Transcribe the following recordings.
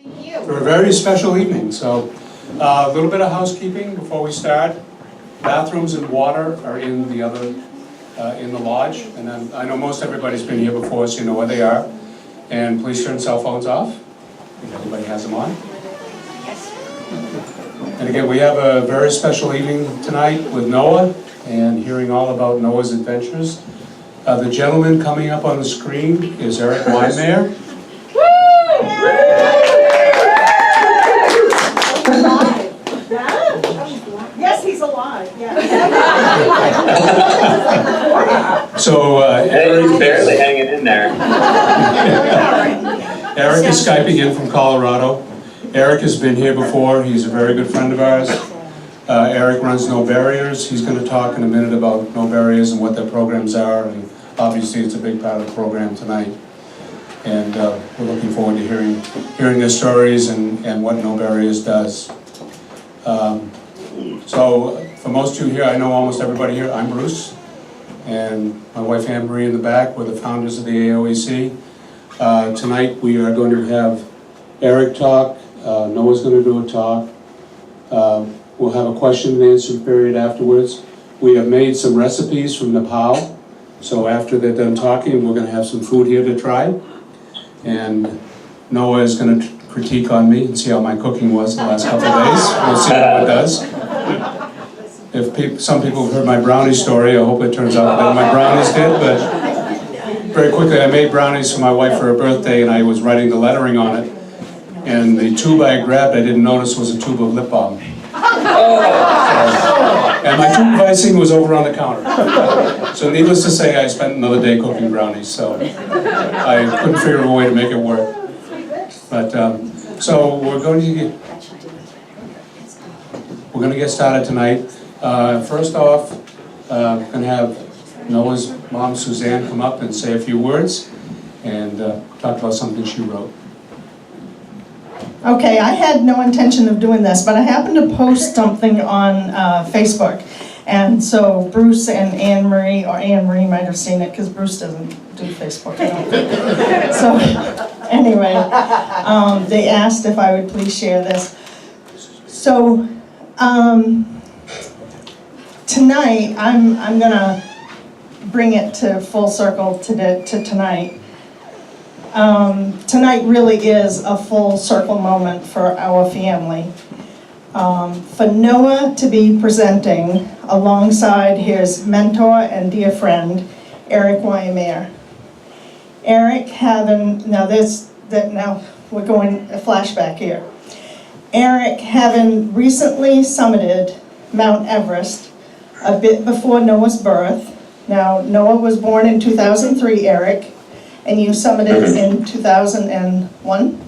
Thank you. For a very special evening. So a little bit of housekeeping before we start. Bathrooms and water are in the other, in the lodge. And then I know most everybody's been here before, so you know where they are. And please turn cell phones off, if everybody has them on. And again, we have a very special evening tonight with Noah and hearing all about Noah's adventures. The gentleman coming up on the screen is Erik Weihenmayer. Yes, he's alive. Yeah. So He's barely hanging in there. Erik is Skyping in from Colorado. Erik has been here before. He's a very good friend of ours. Erik runs No Barriers. He's going to talk in a minute about No Barriers and what their programs are. And obviously, it's a big part of the program tonight. And we're looking forward to hearing their stories and what No Barriers does. So for most of you here, I know almost everybody here. I'm Bruce, and my wife Anne Marie in the back. We're the founders of the AOAC. Tonight we are going to have Erik talk. Noah's going to do a talk. We'll have a question and answer period afterwards. We have made some recipes from Nepal. So after they're done talking, we're going to have some food here to try. And Noah is going to critique on me and see how my cooking was the last couple of days. We'll see how it does. If some people have heard my brownie story, I hope it turns out that my brownies did. But very quickly, I made brownies for my wife for her birthday, and I was writing the lettering on it. And the tube I grabbed, I didn't notice was a tube of lip balm. And my tube of icing was over on the counter. So needless to say, I spent another day cooking brownies. So I couldn't figure a way to make it work. But so we're going to get started tonight. First off, we're going to have Noah's mom, Suzanne, come up and say a few words and talk about something she wrote. Okay, I had no intention of doing this, but I happened to post something on Facebook. And so Bruce and Anne Marie, or Anne Marie might have seen it because Bruce doesn't do Facebook, I don't think. So anyway, they asked if I would please share this. So tonight, I'm gonna bring it to full circle to tonight. Tonight really is a full circle moment for our family. For Noah to be presenting alongside his mentor and dear friend, Erik Weihenmayer. Erik having, now we're going a flashback here. Erik having recently summited Mount Everest a bit before Noah's birth. Now, Noah was born in 2003, Erik, and you summited in 2001?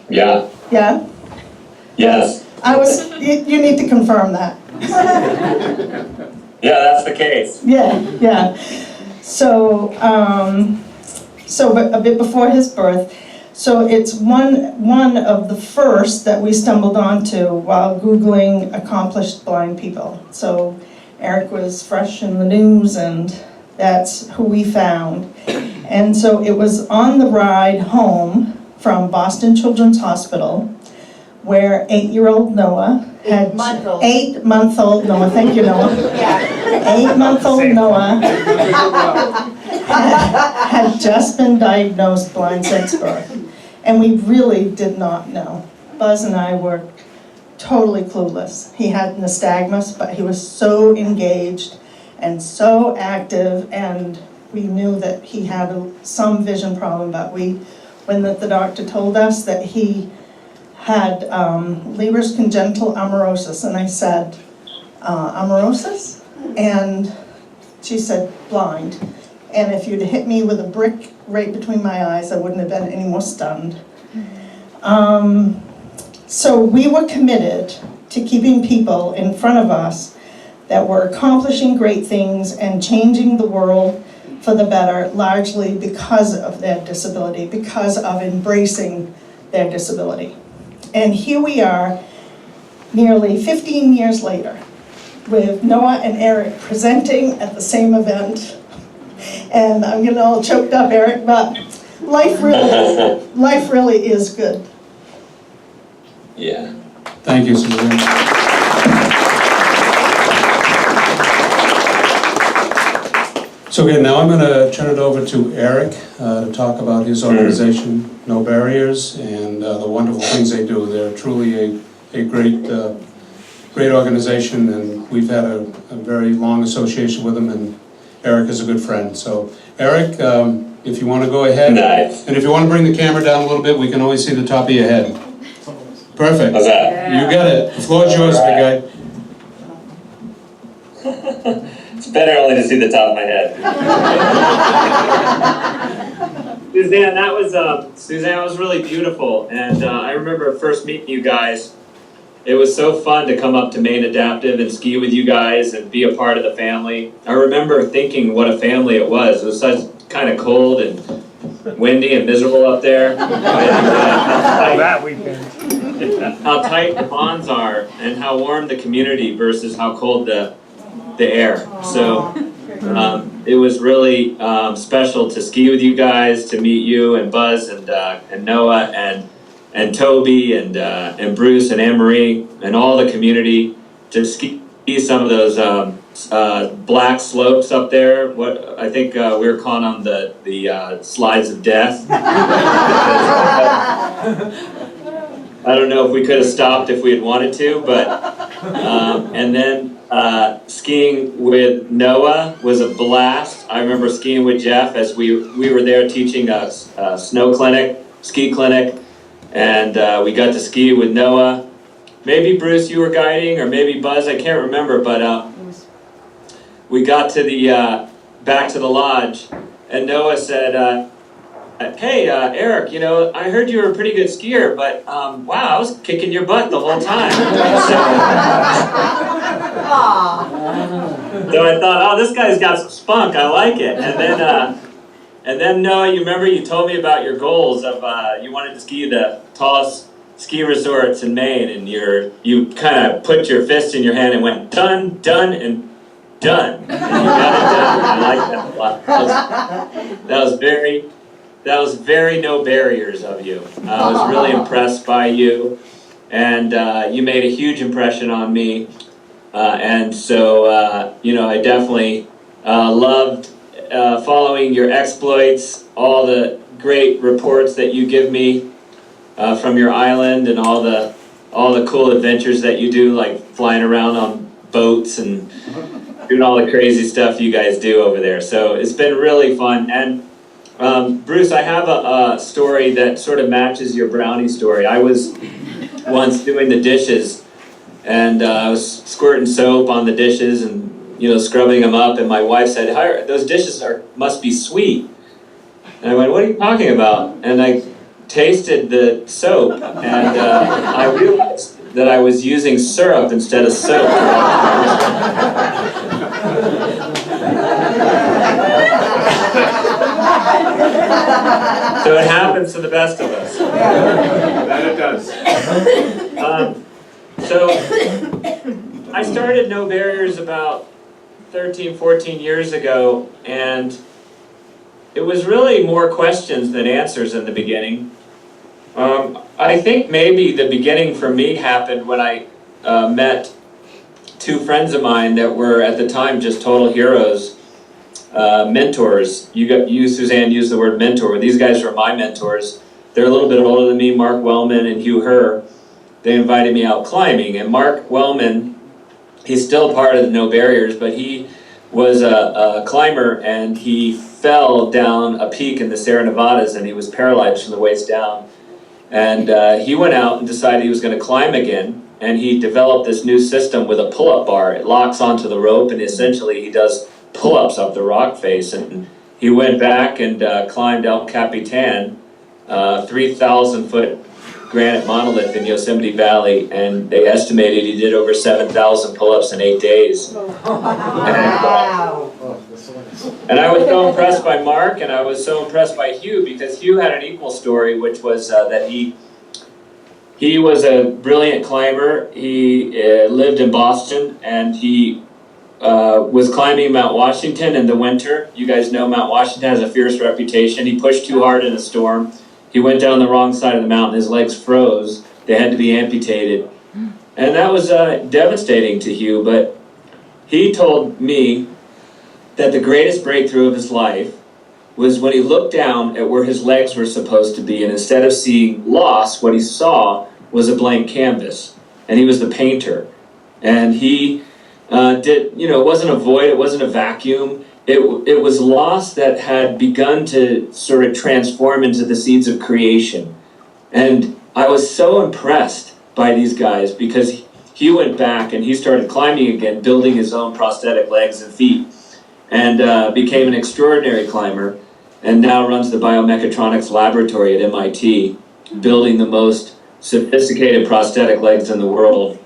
Yeah. Yeah? Yes. You need to confirm that. Yeah, that's the case. Yeah. So but a bit before his birth. So it's one of the first that we stumbled onto while Googling accomplished blind people. So Erik was fresh in the news, and that's who we found. And so it was on the ride home from Boston Children's Hospital, where 8-year-old Noah had 8-month-old Noah. Thank you, Noah. 8-month-old Noah had just been diagnosed blind since birth, and we really did not know. Buzz and I were totally clueless. He had nystagmus, but he was so engaged and so active, and we knew that he had some vision problem, but when the doctor told us that he had Leber's congenital amaurosis, and I said, amaurosis? And she said, blind. And if you'd hit me with a brick right between my eyes, I wouldn't have been any more stunned. So we were committed to keeping people in front of us that were accomplishing great things and changing the world for the better, largely because of their disability, because of embracing their disability. And here we are, nearly 15 years later, with Noah and Erik presenting at the same event. And I'm getting all choked up, Erik, but life really is good. Yeah. Thank you, Suzanne. So again, now I'm going to turn it over to Erik to talk about his organization, No Barriers, and the wonderful things they do. They're truly a great great organization, and we've had a very long association with them, and Erik is a good friend. So Erik, if you want to go ahead, Nice. and if you want to bring the camera down a little bit, we can always see the top of your head. Perfect. How's that? You got it. The floor is yours, big guy. It's better only to see the top of my head. Suzanne, that was really beautiful, and I remember first meeting you guys. It was so fun to come up to Maine Adaptive and ski with you guys and be a part of the family. I remember thinking what a family it was. It was such kind of cold and windy and miserable up there. That weekend. How tight the bonds are and how warm the community versus how cold the air. So it was really special to ski with you guys, to meet you and Buzz and Noah and Toby and Bruce and Anne-Marie and all the community, to ski some of those black slopes up there. What I think we were calling them the slides of death. I don't know if we could have stopped if we had wanted to, but and then skiing with Noah was a blast. I remember skiing with Jeff as we were there teaching a ski clinic, and we got to ski with Noah. Maybe Bruce, you were guiding, or maybe Buzz, I can't remember, but we got to the back to the lodge, and Noah said, hey, Erik, you know, I heard you were a pretty good skier, but wow, I was kicking your butt the whole time. So I thought, oh, this guy's got some spunk, I like it. And then Noah, you remember you told me about your goals of you wanted to ski the tallest ski resorts in Maine, and you kind of put your fist in your hand and went done, done, and done. And you got it done. I like that a lot. That was very No Barriers of you. I was really impressed by you, and you made a huge impression on me. And so, you know, I definitely loved following your exploits, all the great reports that you give me from your island, and all the cool adventures that you do, like flying around on boats and doing all the crazy stuff you guys do over there. So it's been really fun. And Bruce, I have a story that sort of matches your brownie story. I was once doing the dishes, and I was squirting soap on the dishes and, you know, scrubbing them up, and my wife said, those dishes must be sweet. And I went, what are you talking about? And I tasted the soap, and I realized that I was using syrup instead of soap. So it happens to the best of us. That it does. So I started No Barriers about 13, 14 years ago, and it was really more questions than answers in the beginning. I think maybe the beginning for me happened when I met two friends of mine that were at the time just total heroes, mentors. You, Suzanne, used the word mentor. These guys were my mentors. They're a little bit older than me, Mark Wellman and Hugh Herr. They invited me out climbing, and Mark Wellman, he's still part of the No Barriers, but he was a climber, and he fell down a peak in the Sierra Nevadas, and he was paralyzed from the waist down. And he went out and decided he was going to climb again, and he developed this new system with a pull-up bar. It locks onto the rope, and essentially he does pull-ups up the rock face. And he went back and climbed El Capitan, 3,000-foot granite monolith in Yosemite Valley, and they estimated he did over 7,000 pull-ups in 8 days. And I was so impressed by Mark, and I was so impressed by Hugh, because Hugh had an equal story, which was that he was a brilliant climber. He lived in Boston, and he was climbing Mount Washington in the winter. You guys know Mount Washington has a fierce reputation. He pushed too hard in a storm. He went down the wrong side of the mountain. His legs froze, they had to be amputated. And that was devastating to Hugh, but he told me that the greatest breakthrough of his life was when he looked down at where his legs were supposed to be, and instead of seeing loss, what he saw was a blank canvas. And he was the painter. And he it wasn't a void, it wasn't a vacuum. It was loss that had begun to sort of transform into the seeds of creation. And I was so impressed by these guys because he went back and he started climbing again, building his own prosthetic legs and feet, and became an extraordinary climber, and now runs the biomechatronics laboratory at MIT, building the most sophisticated prosthetic legs in the world.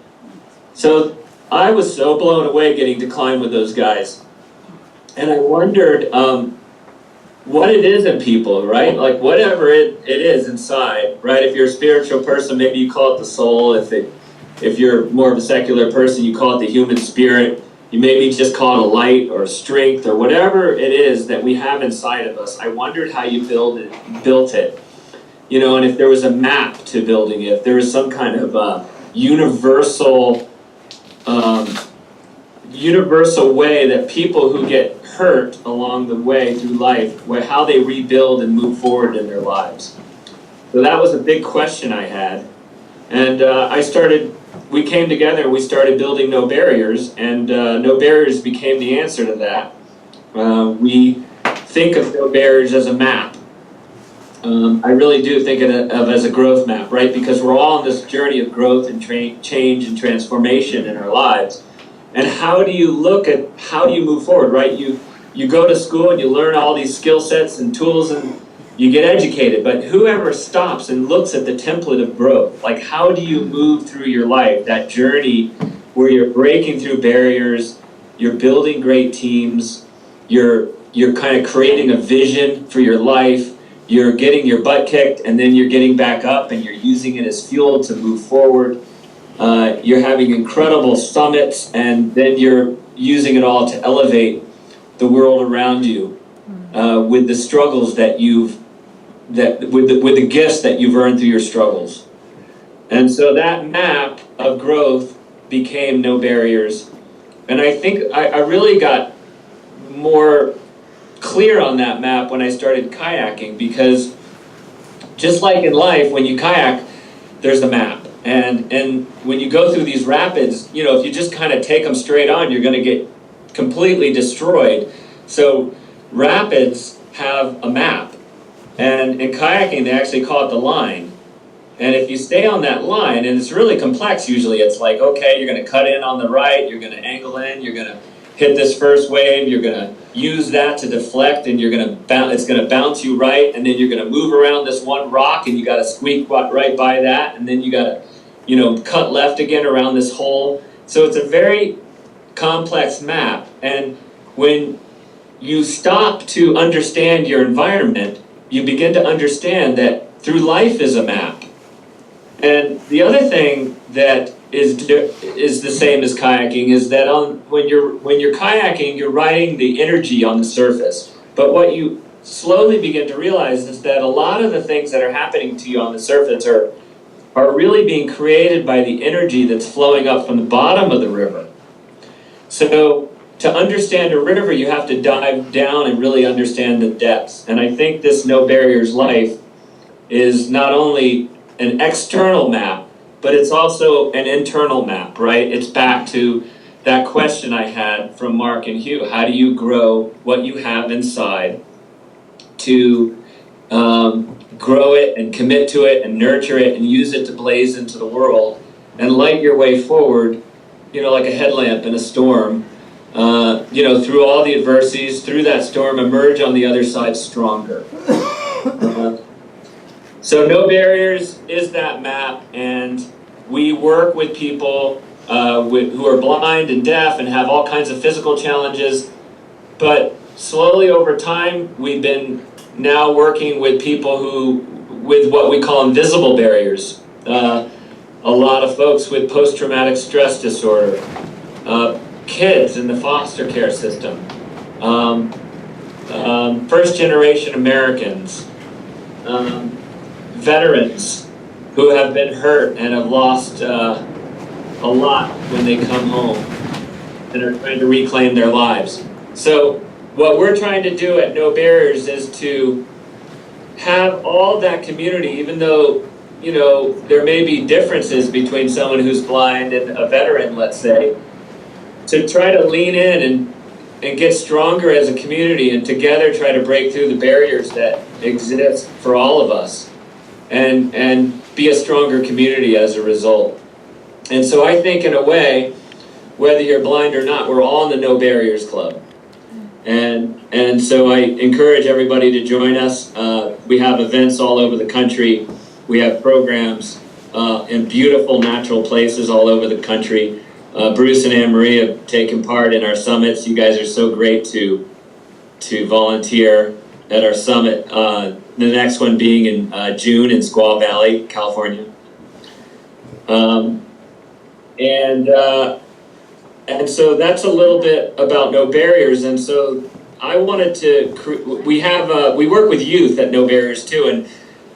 So I was so blown away getting to climb with those guys. And I wondered what it is in people, right? Like whatever it is inside, right? If you're a spiritual person, maybe you call it the soul. If you're more of a secular person, you call it the human spirit. You maybe just call it a light or a strength or whatever it is that we have inside of us. I wondered how you built it. And if there was a map to building it, if there was some kind of universal way that people who get hurt along the way through life, how they rebuild and move forward in their lives. So that was a big question I had. And we came together and we started building No Barriers, and No Barriers became the answer to that. We think of No Barriers as a map. I really do think of it as a growth map, right? Because we're all on this journey of growth and change and transformation in our lives. And how do you move forward, right? You go to school and you learn all these skill sets and tools and you get educated, but whoever stops and looks at the template of growth, like how do you move through your life, that journey where you're breaking through barriers, you're building great teams, you're kind of creating a vision for your life, you're getting your butt kicked and then you're getting back up and you're using it as fuel to move forward. You're having incredible summits, and then you're using it all to elevate the world around you with the struggles with the gifts that you've earned through your struggles. And so that map of growth became No Barriers. And I think I really got more clear on that map when I started kayaking, because just like in life, when you kayak, there's the map. And when you go through these rapids, if you just kind of take them straight on, you're going to get completely destroyed. So rapids have a map. And in kayaking, they actually call it the line. And if you stay on that line, and it's really complex usually, it's like, okay, you're going to cut in on the right, you're going to angle in, you're going to hit this first wave, you're going to use that to deflect, and it's going to bounce you right, and then you're going to move around this one rock, and you got to squeak right by that, and then you got to cut left again around this hole. So it's a very complex map. And when you stop to understand your environment, you begin to understand that through life is a map. And the other thing that is the same as kayaking is that when you're kayaking, you're riding the energy on the surface. But what you slowly begin to realize is that a lot of the things that are happening to you on the surface are really being created by the energy that's flowing up from the bottom of the river. So to understand a river, you have to dive down and really understand the depths. And I think this No Barriers life is not only an external map, but it's also an internal map, right? It's back to that question I had from Mark and Hugh. How do you grow what you have inside to grow it and commit to it and nurture it and use it to blaze into the world and light your way forward, like a headlamp in a storm, through all the adversities, through that storm, emerge on the other side stronger. So No Barriers is that map, and we work with people who are blind and deaf and have all kinds of physical challenges, but slowly over time we've been now working with people with what we call invisible barriers. A lot of folks with post-traumatic stress disorder, kids in the foster care system, first-generation Americans, veterans who have been hurt and have lost a lot when they come home and are trying to reclaim their lives. So what we're trying to do at No Barriers is to have all that community, even though, you know, there may be differences between someone who's blind and a veteran, let's say, to try to lean in and get stronger as a community and together try to break through the barriers that exist for all of us and be a stronger community as a result. And so I think in a way, whether you're blind or not, we're all in the No Barriers Club. And so I encourage everybody to join us. We have events all over the country. We have programs in beautiful natural places all over the country. Bruce and Anne Marie have taken part in our summits. You guys are so great to volunteer at our summit. The next one being in June in Squaw Valley, California. And so that's a little bit about No Barriers. And so I wanted to, we work with youth at No Barriers too. And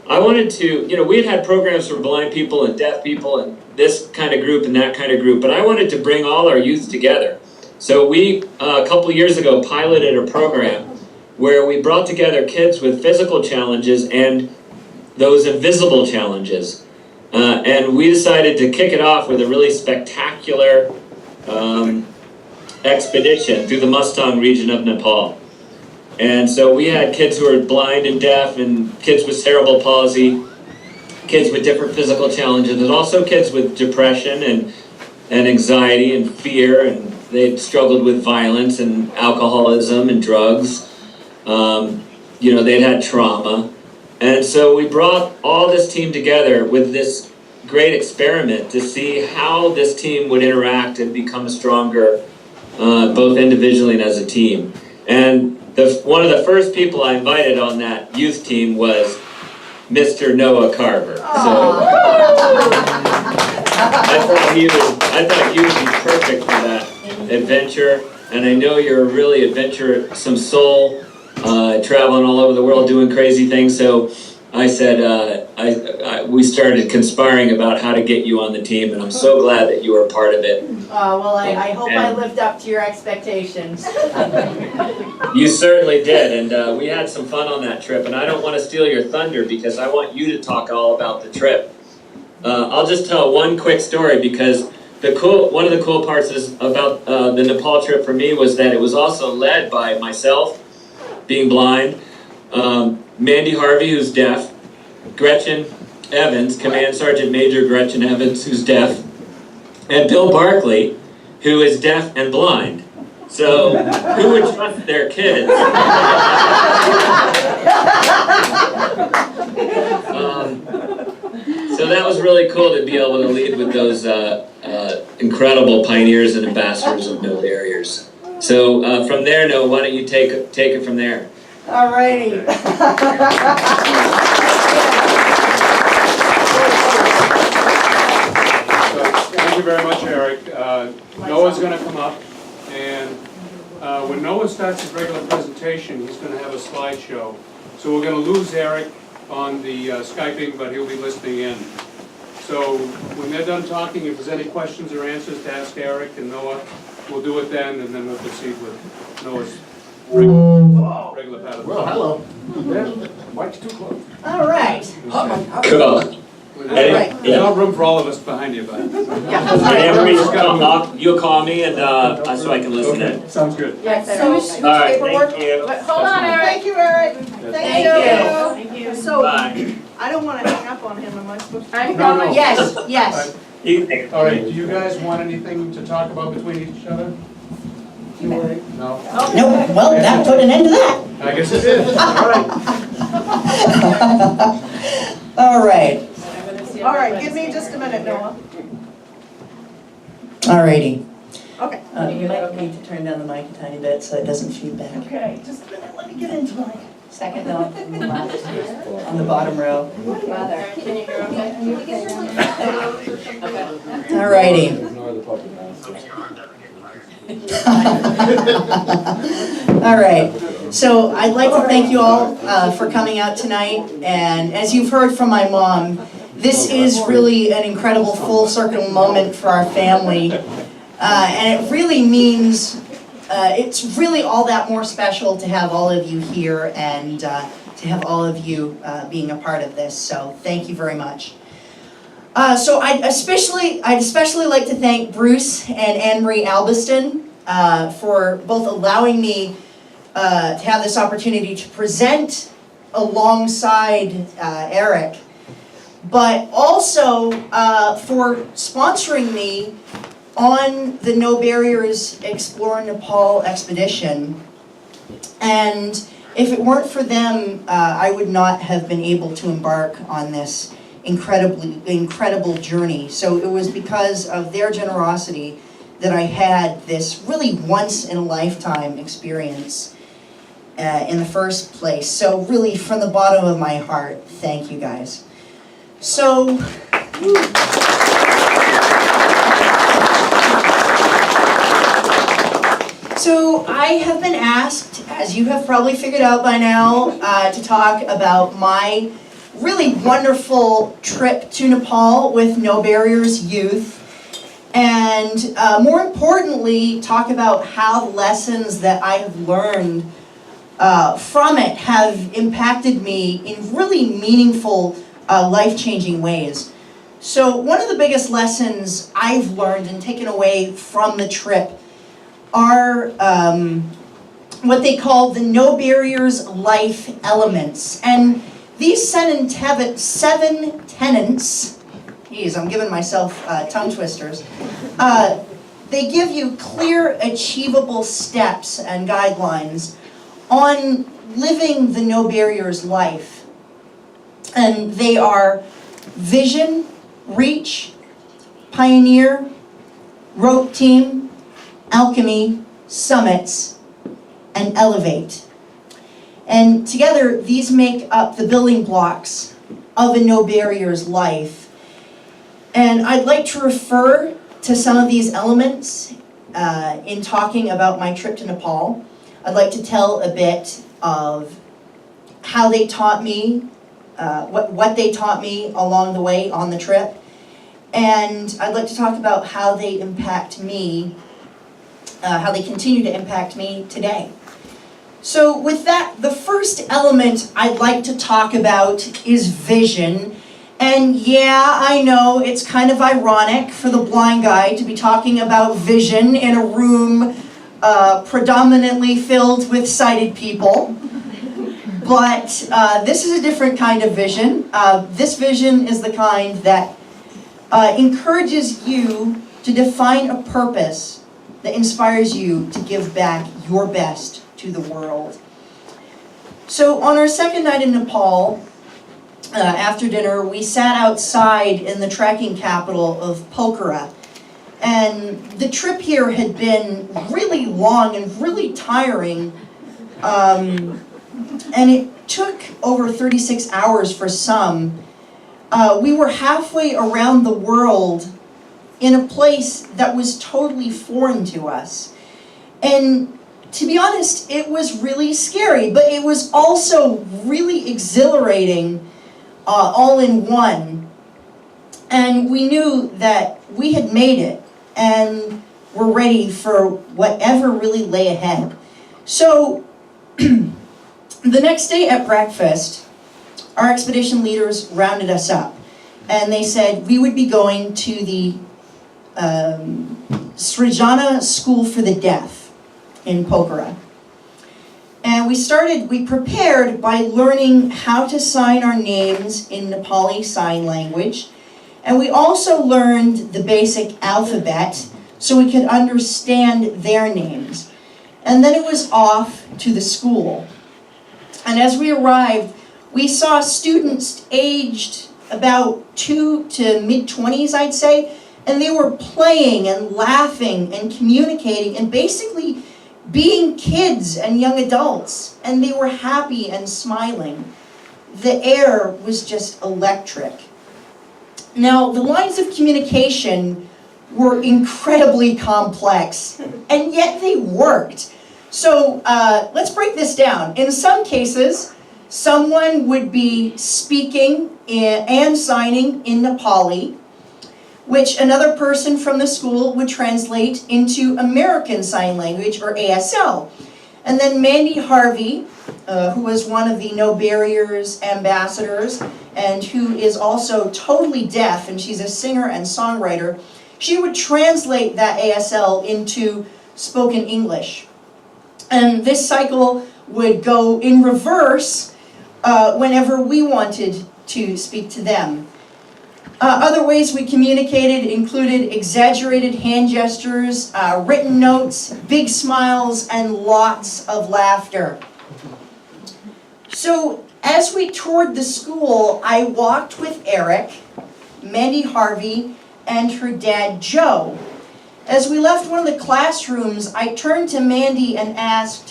I wanted to, you know, we had programs for blind people and deaf people and this kind of group and that kind of group, but I wanted to bring all our youth together. So we, a couple years ago, piloted a program where we brought together kids with physical challenges and those invisible challenges. And we decided to kick it off with a really spectacular expedition through the Mustang region of Nepal. And so we had kids who were blind and deaf and kids with cerebral palsy, kids with different physical challenges, but also kids with depression and anxiety and fear, and they struggled with violence and alcoholism and drugs. You know, they'd had trauma. And so we brought all this team together with this great experiment to see how this team would interact and become stronger, both individually and as a team. And one of the first people I invited on that youth team was Mr. Noah Carver. So I thought he would be perfect for that adventure. And I know you're a really adventuresome soul, traveling all over the world doing crazy things. So I said, we started conspiring about how to get you on the team, and I'm so glad that you were a part of it. Well, I hope I lived up to your expectations. You certainly did, and we had some fun on that trip, and I don't want to steal your thunder because I want you to talk all about the trip. I'll just tell one quick story because one of the cool parts about the Nepal trip for me was that it was also led by myself, being blind, Mandy Harvey, who's deaf, Gretchen Evans, Command Sergeant Major Gretchen Evans, who's deaf, and Bill Barkley, who is deaf and blind. So, who would trust their kids? So that was really cool to be able to lead with those incredible pioneers and ambassadors of No Barriers. So from there, Noah, why don't you take it from there? All righty. Thank you very much, Erik. Noah's going to come up, and when Noah starts his regular presentation, he's going to have a slideshow. So we're going to lose Erik on the Skyping, but he'll be listening in. So when they're done talking, if there's any questions or answers to ask Erik and Noah, we'll do it then, and then we'll proceed with Noah's regular pattern. Well, hello. Watch too close. All right. Cool. There's no room for all of us behind you, but. You'll call me and so I can listen in. Sounds good. So, All right, thank you. hold on, Erik. Thank you, Erik. Thank you. So, Bye. I don't want to hang up on him, am I supposed to? No. Yes, yes. You can take it. All right, do you guys want anything to talk about between each other? No? No, well, that put an end to that. I guess it did. All right. All right, All right, give me just a minute, Noah. all righty. Okay. You might need to turn down the mic a tiny bit so it doesn't feedback. Okay, just a minute, let me get into my. Second note from the left, on the bottom row. Can you hear okay? All righty. All right, so I'd like to thank you all for coming out tonight, and as you've heard from my mom, This is really an incredible full circle moment for our family. And it really means, it's really all that more special to have all of you here and to have all of you being a part of this. So thank you very much. So I'd especially like to thank Bruce and Anne-Marie Albiston for both allowing me to have this opportunity to present alongside Erik, but also for sponsoring me on the No Barriers Explore Nepal expedition. And if it weren't for them, I would not have been able to embark on this incredible journey. So it was because of their generosity that I had this really once-in-a-lifetime experience in the first place. So really, from the bottom of my heart, thank you guys. So, I have been asked, as you have probably figured out by now, to talk about my really wonderful trip to Nepal with No Barriers Youth. And more importantly, talk about how the lessons that I have learned from it have impacted me in really meaningful, life-changing ways. So one of the biggest lessons I've learned and taken away from the trip are what they call the No Barriers life elements. And these seven tenets, geez, I'm giving myself tongue twisters, they give you clear, achievable steps and guidelines on living the No Barriers life. And they are vision, reach, pioneer, rope team, alchemy, summits, and elevate. And together, these make up the building blocks of a No Barriers life. And I'd like to refer to some of these elements in talking about my trip to Nepal. I'd like to tell a bit of how they taught me, what they taught me along the way on the trip. And I'd like to talk about how they impact me, how they continue to impact me today. So with that, the first element I'd like to talk about is vision. And yeah, I know it's kind of ironic for the blind guy to be talking about vision in a room predominantly filled with sighted people. But this is a different kind of vision. This vision is the kind that encourages you to define a purpose that inspires you to give back your best to the world. So on our second night in Nepal, after dinner, we sat outside in the trekking capital of Pokhara. And the trip here had been really long and really tiring. And it took over 36 hours for some. We were halfway around the world in a place that was totally foreign to us. And to be honest, it was really scary, but it was also really exhilarating all in one. And we knew that we had made it and were ready for whatever really lay ahead. So the next day at breakfast, our expedition leaders rounded us up, and they said we would be going to the Srijana School for the Deaf in Pokhara. And we prepared by learning how to sign our names in Nepali Sign Language. And we also learned the basic alphabet so we could understand their names. And then it was off to the school. And as we arrived, we saw students aged about 2 to mid-20s, I'd say, and they were playing and laughing and communicating and basically being kids and young adults, and they were happy and smiling. The air was just electric. Now, the lines of communication were incredibly complex, and yet they worked. So let's break this down. In some cases, someone would be speaking and signing in Nepali, which another person from the school would translate into American Sign Language, or ASL. And then Mandy Harvey, who was one of the No Barriers ambassadors, and who is also totally deaf, and she's a singer and songwriter, she would translate that ASL into spoken English. And this cycle would go in reverse whenever we wanted to speak to them. Other ways we communicated included exaggerated hand gestures, written notes, big smiles, and lots of laughter. So as we toured the school, I walked with Erik, Mandy Harvey, and her dad Joe. As we left one of the classrooms, I turned to Mandy and asked,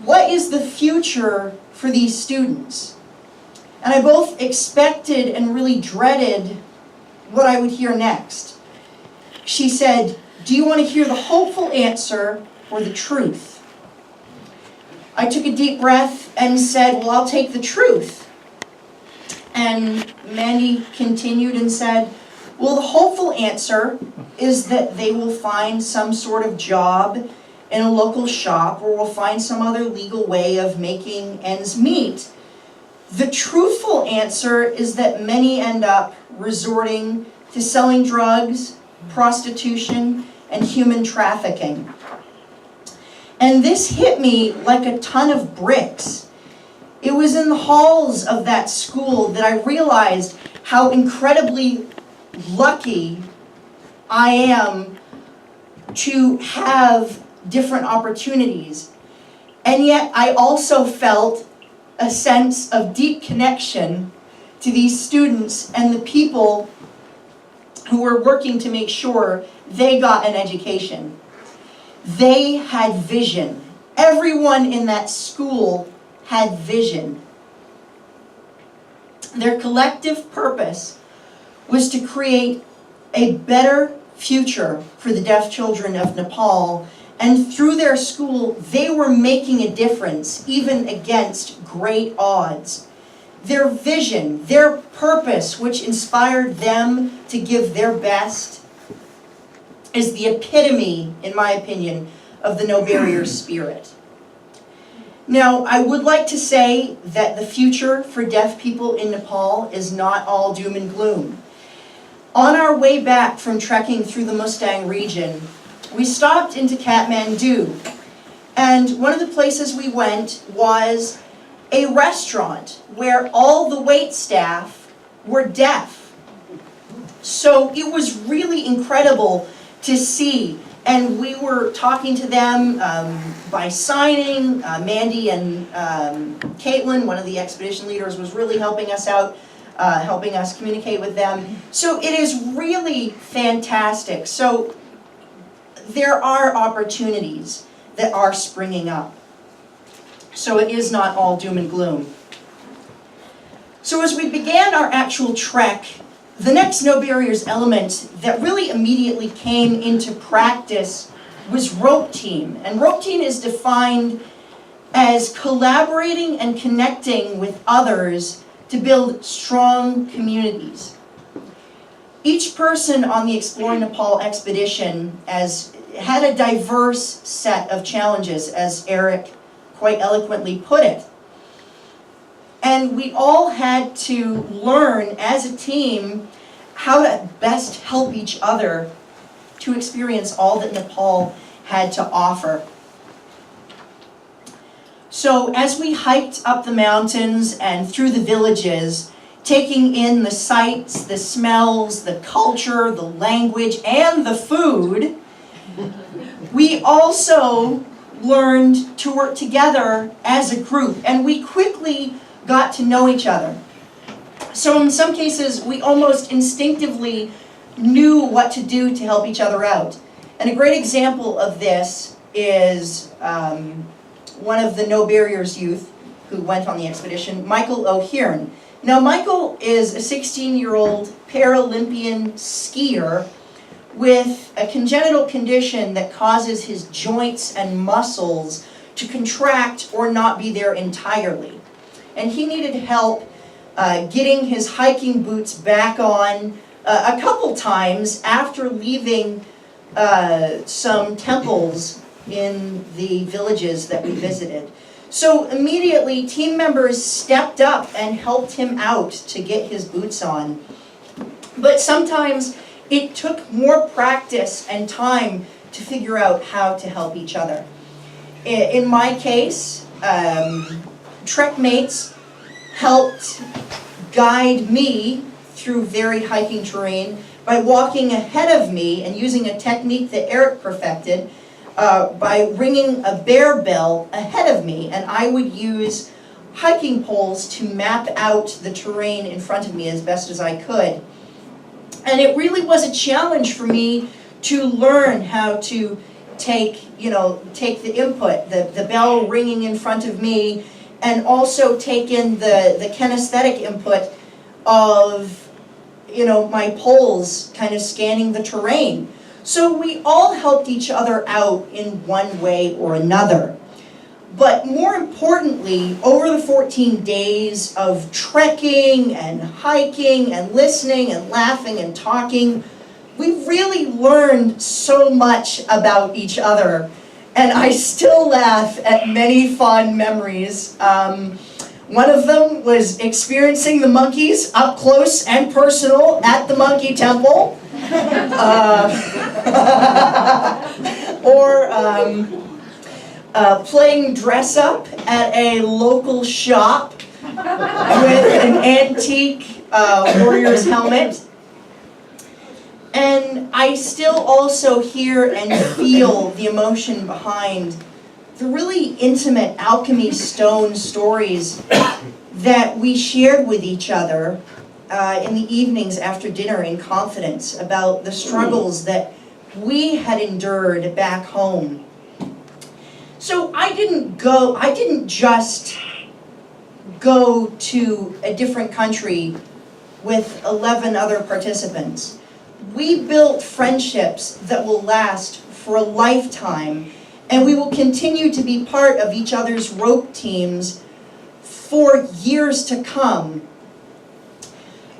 "What is the future for these students?" And I both expected and really dreaded what I would hear next. She said, "Do you want to hear the hopeful answer or the truth?" I took a deep breath and said, "Well, I'll take the truth." And Mandy continued and said, "Well, the hopeful answer is that they will find some sort of job in a local shop, or will find some other legal way of making ends meet. The truthful answer is that many end up resorting to selling drugs, prostitution, and human trafficking." And this hit me like a ton of bricks. It was in the halls of that school that I realized how incredibly lucky I am to have different opportunities. And yet I also felt a sense of deep connection to these students and the people who were working to make sure they got an education. They had vision. Everyone in that school had vision. Their collective purpose was to create a better future for the deaf children of Nepal, and through their school, they were making a difference, even against great odds. Their vision, their purpose, which inspired them to give their best, is the epitome, in my opinion, of the No Barriers spirit. Now, I would like to say that the future for deaf people in Nepal is not all doom and gloom. On our way back from trekking through the Mustang region, we stopped into Kathmandu, and one of the places we went was a restaurant where all the wait staff were deaf. So it was really incredible to see, and we were talking to them by signing. Mandy and Caitlin, one of the expedition leaders, was really helping us out, helping us communicate with them. So it is really fantastic. So there are opportunities that are springing up. So it is not all doom and gloom. So as we began our actual trek, the next No Barriers element that really immediately came into practice was rope team. And rope team is defined as collaborating and connecting with others to build strong communities. Each person on the Exploring Nepal expedition had a diverse set of challenges, as Erik quite eloquently put it. And we all had to learn as a team how to best help each other to experience all that Nepal had to offer. So as we hiked up the mountains and through the villages, taking in the sights, the smells, the culture, the language, and the food, we also learned to work together as a group, and we quickly got to know each other. So in some cases, we almost instinctively knew what to do to help each other out. And a great example of this is one of the No Barriers youth who went on the expedition, Michael O'Hearn. Now, Michael is a 16-year-old Paralympian skier with a congenital condition that causes his joints and muscles to contract or not be there entirely. and he needed help getting his hiking boots back on a couple times after leaving some temples in the villages that we visited. So immediately, team members stepped up and helped him out to get his boots on. But sometimes it took more practice and time to figure out how to help each other. In my case, trek mates helped guide me through varied hiking terrain by walking ahead of me and using a technique that Erik perfected by ringing a bear bell ahead of me, and I would use hiking poles to map out the terrain in front of me as best as I could. And it really was a challenge for me to learn how to take the input, the bell ringing in front of me, and also take in the kinesthetic input of my poles kind of scanning the terrain. So we all helped each other out in one way or another. But more importantly, over the 14 days of trekking and hiking and listening and laughing and talking, we really learned so much about each other. And I still laugh at many fond memories. One of them was experiencing the monkeys up close and personal at the monkey temple. Or playing dress up at a local shop with an antique warrior's helmet. And I still also hear and feel the emotion behind the really intimate alchemy stone stories that we shared with each other in the evenings after dinner in confidence about the struggles that we had endured back home. So I didn't just go to a different country with 11 other participants. We built friendships that will last for a lifetime, and we will continue to be part of each other's rope teams for years to come.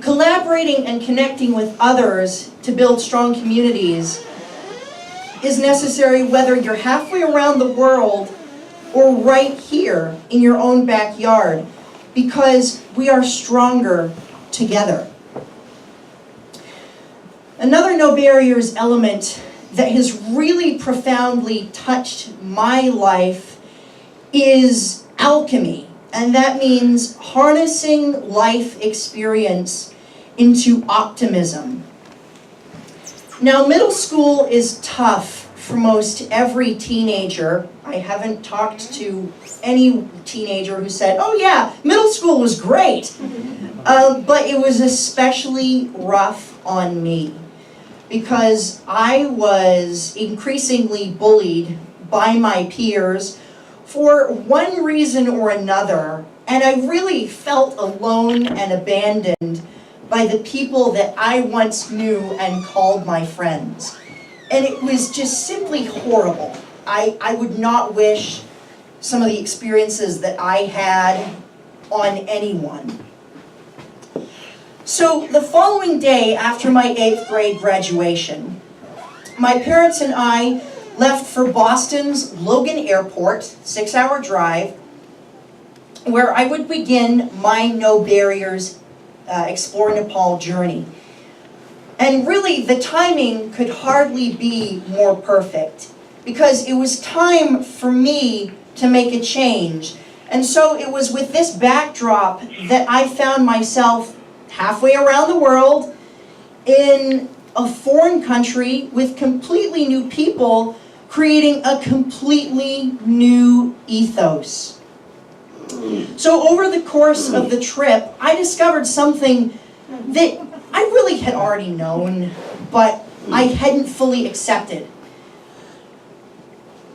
Collaborating and connecting with others to build strong communities is necessary whether you're halfway around the world or right here in your own backyard, because we are stronger together. Another No Barriers element that has really profoundly touched my life is alchemy, and that means harnessing life experience into optimism. Now, middle school is tough for most every teenager. I haven't talked to any teenager who said, "Oh yeah, middle school was great." But it was especially rough on me because I was increasingly bullied by my peers for one reason or another, and I really felt alone and abandoned by the people that I once knew and called my friends. And it was just simply horrible. I would not wish some of the experiences that I had on anyone. So the following day after my 8th grade graduation, my parents and I left for Boston's Logan Airport, 6-hour drive, where I would begin my No Barriers Explore Nepal journey. And really, the timing could hardly be more perfect, because it was time for me to make a change. And so it was with this backdrop that I found myself halfway around the world in a foreign country with completely new people, creating a completely new ethos. So over the course of the trip, I discovered something that I really had already known, but I hadn't fully accepted.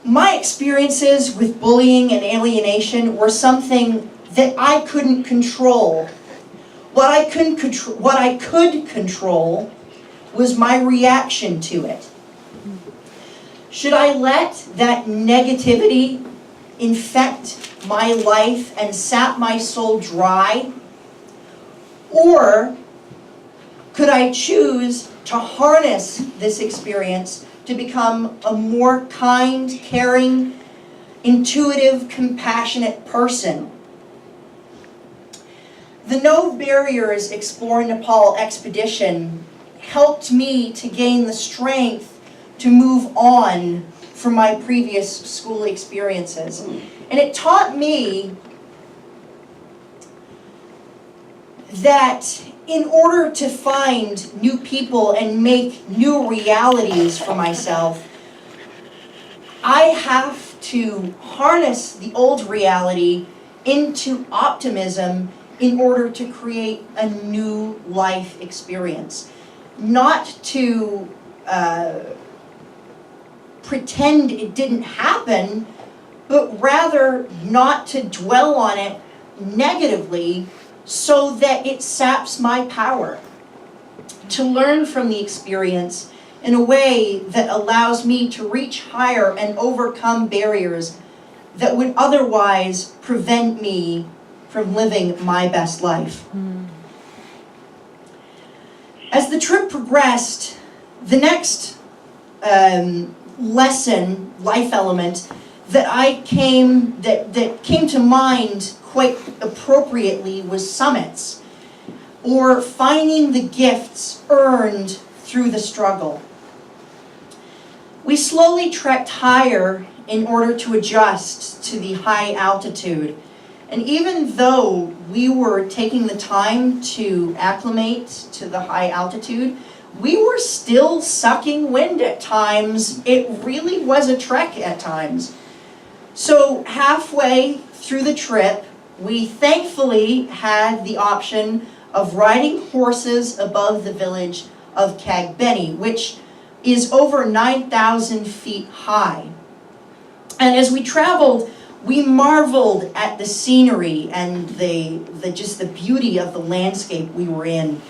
My experiences with bullying and alienation were something that I couldn't control. What I could control was my reaction to it. Should I let that negativity infect my life and sap my soul dry? Or could I choose to harness this experience to become a more kind, caring, intuitive, compassionate person? The No Barriers Explore Nepal expedition helped me to gain the strength to move on from my previous school experiences. And it taught me that in order to find new people and make new realities for myself, I have to harness the old reality into optimism in order to create a new life experience. Not to pretend it didn't happen, but rather not to dwell on it negatively so that it saps my power. To learn from the experience in a way that allows me to reach higher and overcome barriers that would otherwise prevent me from living my best life. As the trip progressed, the next lesson, life element, that came to mind quite appropriately was summits, or finding the gifts earned through the struggle. We slowly trekked higher in order to adjust to the high altitude. And even though we were taking the time to acclimate to the high altitude, we were still sucking wind at times. It really was a trek at times. So halfway through the trip, we thankfully had the option of riding horses above the village of Kagbeni, which is over 9,000 feet high. And as we traveled, we marveled at the scenery and just the beauty of the landscape we were in.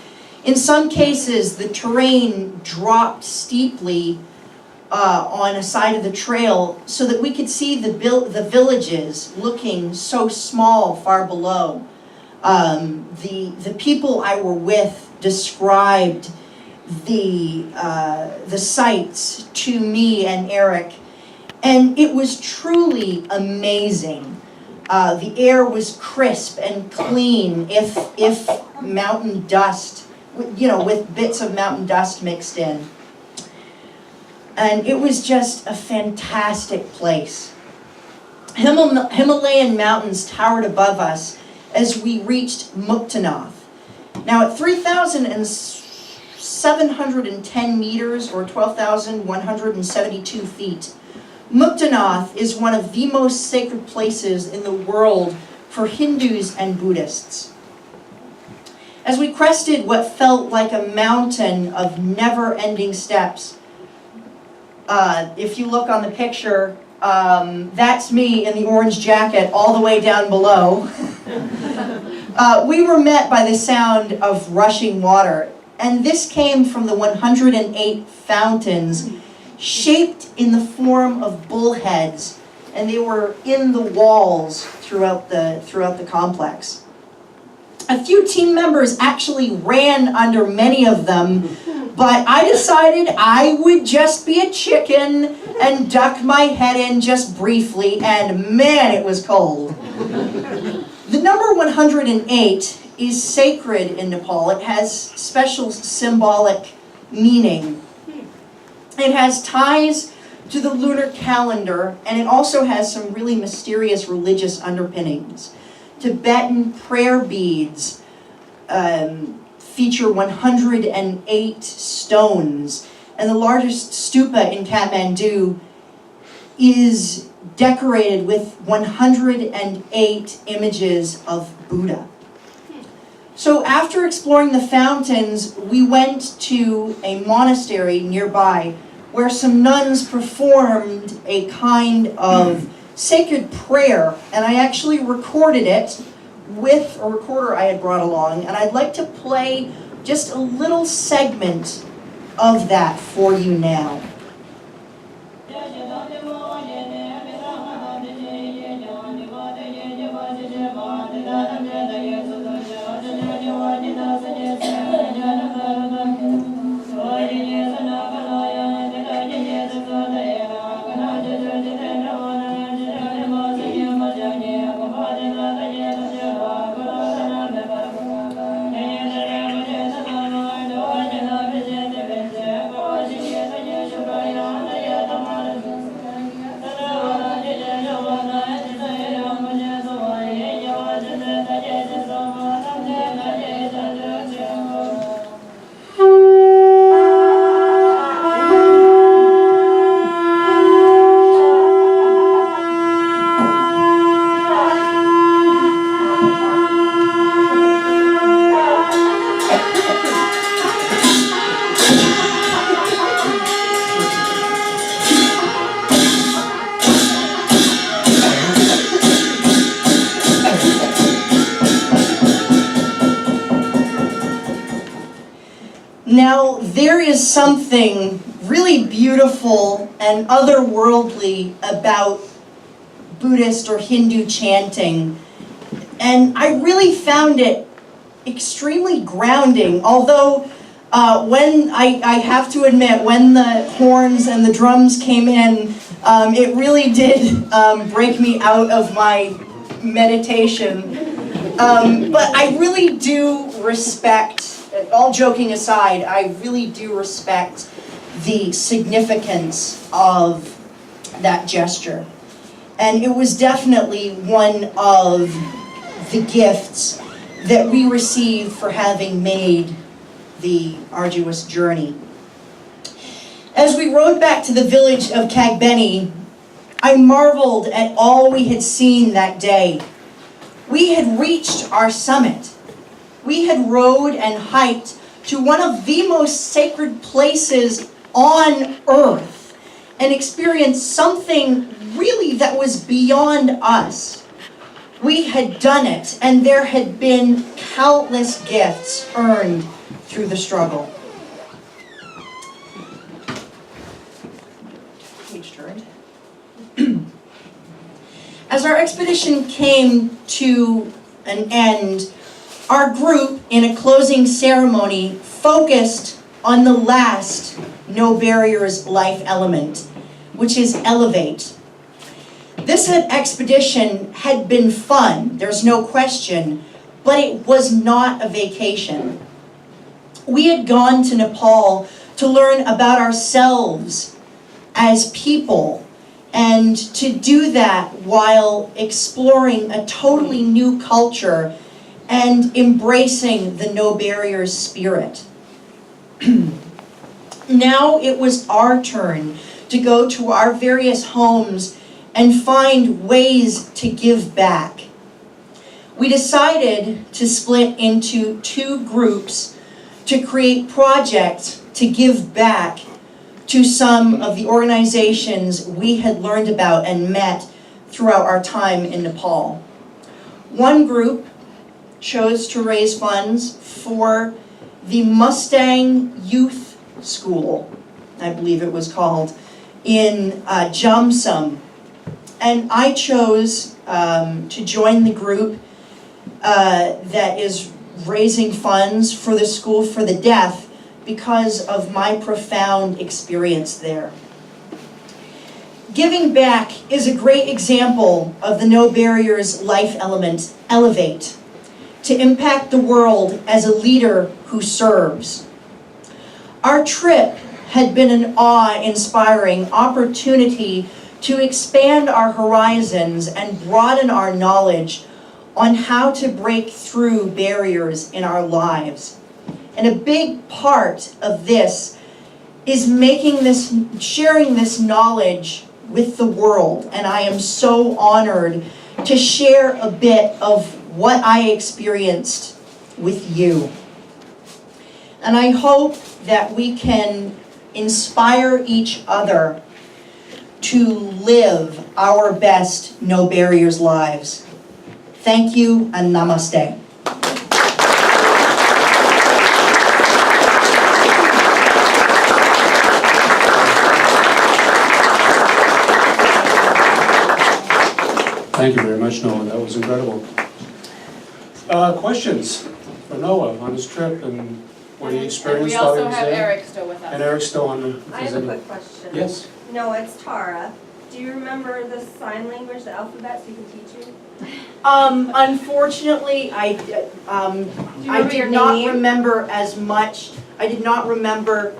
In some cases, the terrain dropped steeply on a side of the trail so that we could see the villages looking so small far below. The people I were with described the sights to me and Erik, and it was truly amazing. The air was crisp and clean, if mountain dust, with bits of mountain dust mixed in. And it was just a fantastic place. Himalayan mountains towered above us as we reached Muktanath. Now at 3,710 meters, or 12,172 feet, Muktanath is one of the most sacred places in the world for Hindus and Buddhists. As we crested what felt like a mountain of never-ending steps, if you look on the picture, that's me in the orange jacket all the way down below. We were met by the sound of rushing water, and this came from the 108 fountains shaped in the form of bullheads, and they were in the walls throughout the complex. A few team members actually ran under many of them, but I decided I would just be a chicken and duck my head in just briefly, and man, it was cold. The number 108 is sacred in Nepal. It has special symbolic meaning. It has ties to the lunar calendar, and it also has some really mysterious religious underpinnings. Tibetan prayer beads feature 108 stones, and the largest stupa in Kathmandu is decorated with 108 images of Buddha. So after exploring the fountains, we went to a monastery nearby where some nuns performed a kind of sacred prayer, and I actually recorded it with a recorder I had brought along, and I'd like to play just a little segment of that for you now. Now, there is something really beautiful and otherworldly about Buddhist or Hindu chanting, and I really found it extremely grounding, although when I have to admit, when the horns and the drums came in, it really did break me out of my meditation. But I really do respect, all joking aside, I really do respect the significance of that gesture. And it was definitely one of the gifts that we received for having made the arduous journey. As we rode back to the village of Kagbeni, I marveled at all we had seen that day. We had reached our summit. We had rode and hiked to one of the most sacred places on earth and experienced something really that was beyond us. We had done it, and there had been countless gifts earned through the struggle. Page turned. As our expedition came to an end, our group, in a closing ceremony, focused on the last No Barriers life element, which is elevate. This expedition had been fun, there's no question, but it was not a vacation. We had gone to Nepal to learn about ourselves as people, and to do that while exploring a totally new culture and embracing the No Barriers spirit. Now it was our turn to go to our various homes and find ways to give back. We decided to split into 2 groups to create projects to give back to some of the organizations we had learned about and met throughout our time in Nepal. One group chose to raise funds for the Mustang Youth School, I believe it was called, in Jamsum. And I chose to join the group that is raising funds for the School for the Deaf because of my profound experience there. Giving back is a great example of the No Barriers life element, elevate, to impact the world as a leader who serves. Our trip had been an awe-inspiring opportunity to expand our horizons and broaden our knowledge on how to break through barriers in our lives. And a big part of this is sharing this knowledge with the world. And I am so honored to share a bit of what I experienced with you. And I hope that we can inspire each other to live our best No Barriers lives. Thank you and namaste. Thank you very much, Noah. That was incredible. Questions for Noah on his trip and what he experienced while he was there? And we also have Erik still with us. And Eric's still on the... I have a quick question. Yes. No, it's Tara. Do you remember the sign language, the alphabet, so you can teach you? Unfortunately, I remember your did not name? remember as much. I did not remember.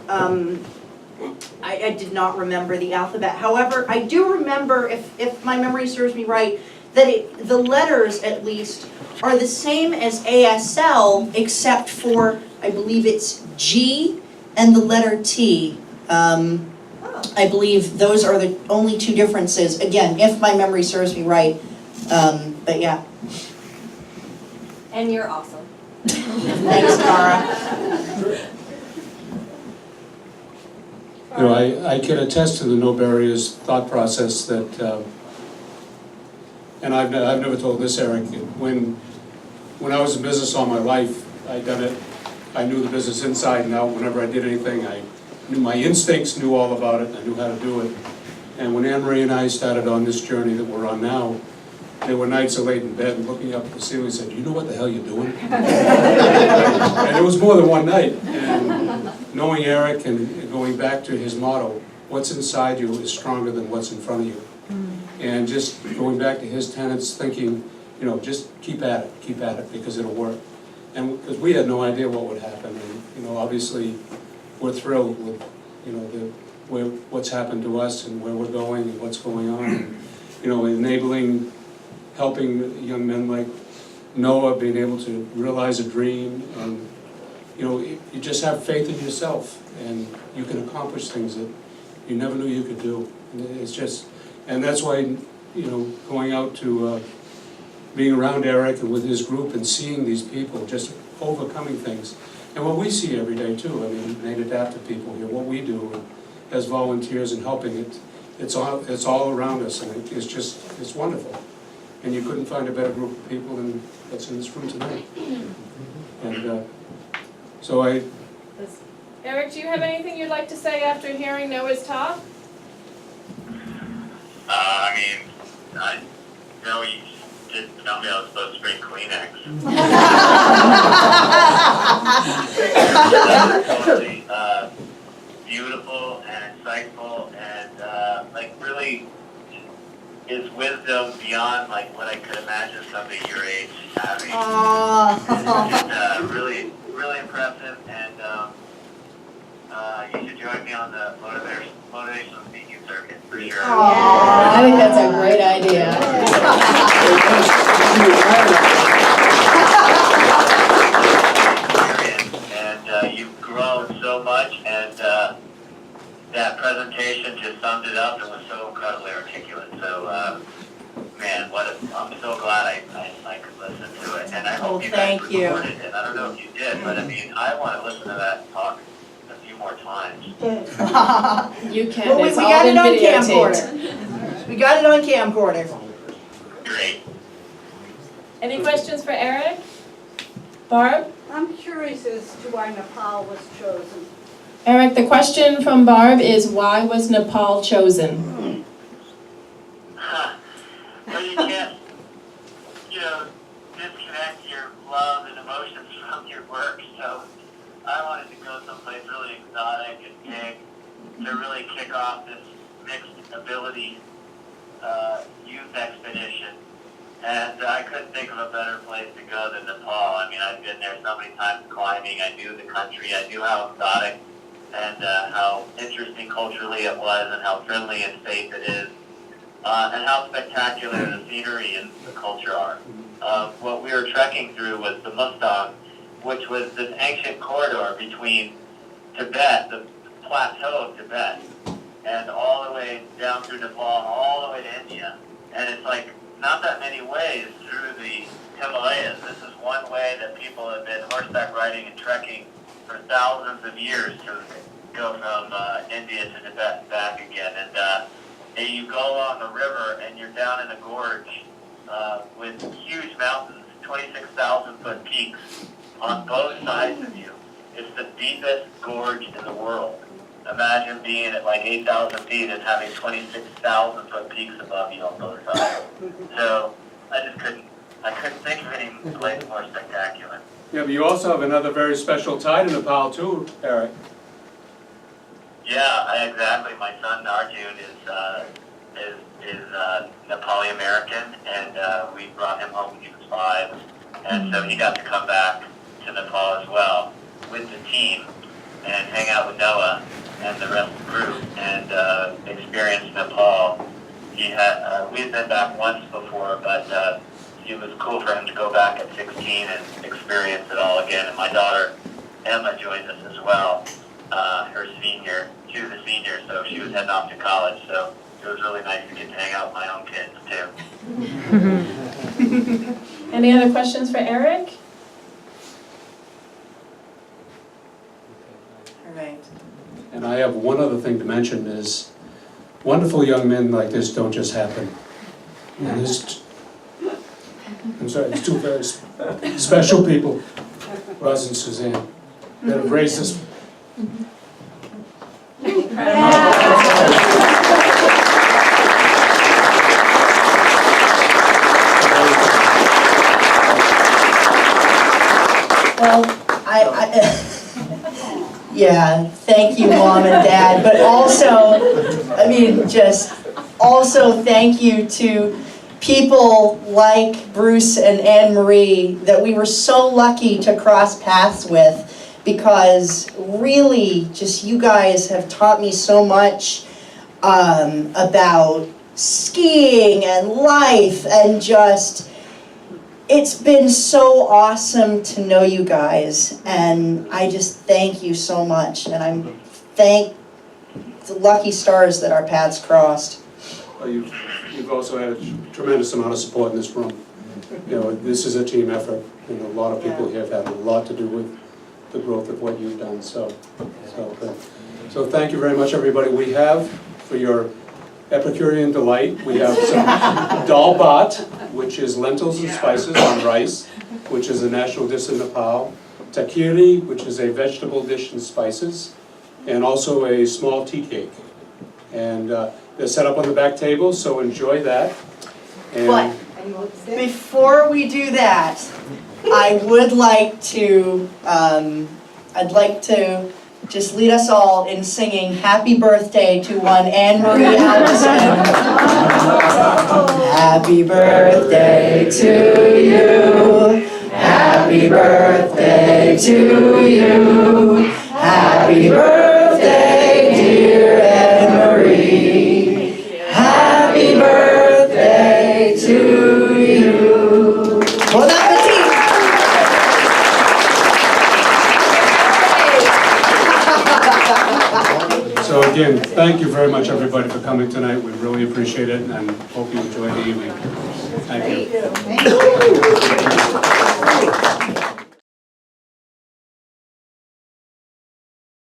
I did not remember the alphabet. However, I do remember, if my memory serves me right, that the letters at least are the same as ASL, except for I believe it's G and the letter T. I believe those are the only 2 differences. Again, if my memory serves me right. But yeah. And you're awesome. Thanks, Cara. You know, I can attest to the No Barriers thought process that, and I've never told this, Erik, when I was in business all my life, I'd done it I knew the business inside and out. Whenever I did anything, I knew my instincts, knew all about it, I knew how to do it. And when Anne Marie and I started on this journey that we're on now, there were nights I laid in bed and looking up at the ceiling and said, you know what the hell you're doing? And it was more than one night. And knowing Erik and going back to his motto, what's inside you is stronger than what's in front of you. And just going back to his tenets, thinking, you know, just keep at it, because it'll work. And because we had no idea what would happen. And, you know, obviously, we're thrilled with, you know, what's happened to us and where we're going and what's going on. And, you know, enabling, helping young men like Noah being able to realize a dream. And, you know, you just have faith in yourself and you can accomplish things that you never knew you could do. And it's just, and that's why, you know, going out to being around Erik and with his group and seeing these people just overcoming things. And what we see every day too, I mean, Native Adaptive people here, what we do as volunteers and helping it's all around us, and it's just, it's wonderful. And you couldn't find a better group of people than that's in this room tonight. And so Erik, do you have anything you'd like to say after hearing Noah's talk? I mean, I know you didn't tell me I was supposed to bring Kleenex. Totally beautiful and insightful and like really is wisdom beyond like what I could imagine somebody your age having. It's just really, really impressive, and you should join me on the motivational speaking circuit for sure. I think that's a great idea. And you've grown so much, and that presentation just summed it up and was so incredibly articulate. So, man, I'm so glad I could listen to it, and I hope you guys recorded it. I don't know if you did, but I mean, I want to listen to that talk a few more times. You can. Well, we It's got all it been on videotaped. camcorder. We got it on camcorder. Great. Any questions for Erik? Barb? I'm curious as to why Nepal was chosen. Erik, the question from Barb is, why was Nepal chosen? Well, you can't, you know, disconnect your love and emotions from your work, so I wanted to go someplace really exotic and big to really kick off this mixed ability youth expedition. And I couldn't think of a better place to go than Nepal. I mean, I've been there so many times climbing. I knew the country. I knew how exotic and how interesting culturally it was, and how friendly and safe it is, and how spectacular the scenery and the culture are. What we were trekking through was the Mustang, which was this ancient corridor between Tibet, the plateau of Tibet, and all the way down through Nepal, all the way to India. And it's like not that many ways through the Himalayas. This is one way that people have been horseback riding and trekking for thousands of years to go from India to Tibet and back again. And you go along the river and you're down in a gorge with huge mountains, 26,000-foot peaks on both sides of you. It's the deepest gorge in the world. Imagine being at like 8,000 feet and having 26,000-foot peaks above you on both sides. So I couldn't think of any place more spectacular. yeah, but you also have another very special tie to Nepal too, Erik. Yeah, exactly. My son Arjun is Nepali American, and we brought him home when he was 5, and so he got to come back to Nepal as well with the team and hang out with Noah and the rest of the group and experience Nepal. We had been back once before, but it was cool for him to go back at 16 and experience it all again. And my daughter Emma joined us as well. She was a senior, so she was heading off to college. So it was really nice to get to hang out with my own kids too. Any other questions for Erik? All right. And I have one other thing to mention is, wonderful young men like this don't just happen. And there's two very special people, Russ and Suzanne. that have raised this. Well, yeah, thank you, Mom and Dad, but also, I mean, just also thank you to people like Bruce and Anne Marie that we were so lucky to cross paths with, because really, just you guys have taught me so much about skiing and life, and just, it's been so awesome to know you guys, and I just thank you so much, and I'm thank the lucky stars that our paths crossed. Well, you've also had a tremendous amount of support in this room. You know, this is a team effort, and a lot of people here have had a lot to do with the growth of what you've done, so thank you very much, everybody. We have, for your Epicurean delight, we have some dal bhat, which is lentils and spices on rice, which is a national dish in Nepal, takiri, which is a vegetable dish and spices, and also a small tea cake. And they're set up on the back table, so enjoy that. But before we do that, I would like to, I'd like to just lead us all in singing Happy Birthday to one Anne Marie Allison. Happy birthday to you. Happy birthday to you. Happy birthday, dear Anne Marie. Happy birthday to you. Bon appetit! So again, thank you very much, everybody, for coming tonight. We really appreciate it, and hope you enjoy the evening. Thank you.